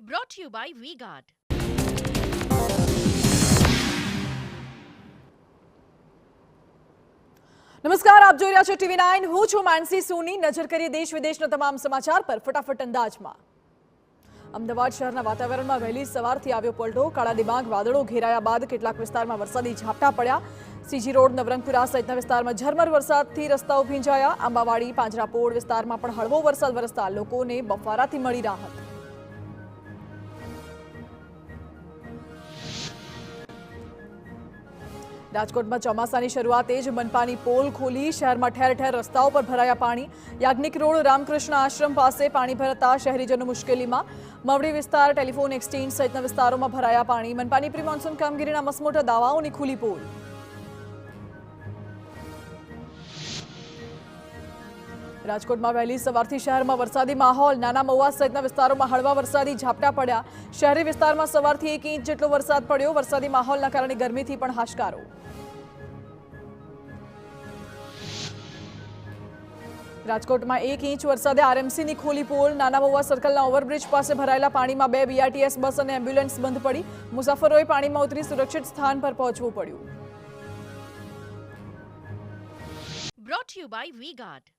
Brought to you by V-Guard. નમસ્કાર, આપ જોઈ રહ્યા છો TV9. હું છું માનસી સોની. નજર કરીએ દેશ વિદેશના તમામ સમાચાર પર ફટાફટ અંદાજમાં. અમદાવાદ શહેરના વાતાવરણમાં વહેલી સવારથી આવ્યો પલટો. કાળા ડિબાંગ વાદળો ઘેરાયા બાદ કેટલાક વિસ્તારમાં વરસાદી ઝાપટા પડ્યા. સીજી રોડ, નવરંગપુરા સહિતના વિસ્તારમાં ઝરમર વરસાદથી રસ્તાઓ ભીંજાયા. આંબાવાડી, પાંજરાપોળ વિસ્તારમાં પણ હળવો વરસાદ વરસતા લોકોને બફારાથી મળી રાહત. રાજકોટમાં ચોમાસાની શરૂઆતે જ મનપાની પોલ ખોલી. શહેરમાં ઠેર ઠેર રસ્તાઓ પર ભરાયા પાણી. યાજ્ઞિક રોડ, રામકૃષ્ણ આશ્રમ પાસે પાણી ભરાતા શહેરીજનો મુશ્કેલીમાં. મવડી વિસ્તાર, ટેલિફોન એક્સચેન્જ સહિતના વિસ્તારોમાં ભરાયા પાણી. મનપાની પ્રી મોન્સૂન કામગીરીના મસમોટા દાવાઓની ખુલી પોલ. રાજકોટમાં વહેલી સવારથી શહેરમાં વરસાદી માહોલ. નાના મહુવા સહિતના વિસ્તારોમાં હળવા વરસાદી ઝાપટા પડ્યા. શહેરી વિસ્તારમાં સવારથી 1 ઇંચ જેટલો વરસાદ પડ્યો. વરસાદી માહોલના કારણે ગરમીથી પણ હાશકારો. રાજકોટમાં 1 ઇંચ વરસાદે આરએમસીની ખોલી પોલ. નાના મહુવા સર્કલના ઓવરબ્રિજ પાસે ભરાયેલા પાણીમાં 2 બીઆરટીએસ બસ અને એમ્બ્યુલન્સ બંધ પડી. મુસાફરોએ પાણીમાં ઉતરી સુરક્ષિત સ્થાન પર પહોંચવું પડ્યું. Brought to you by V-Guard.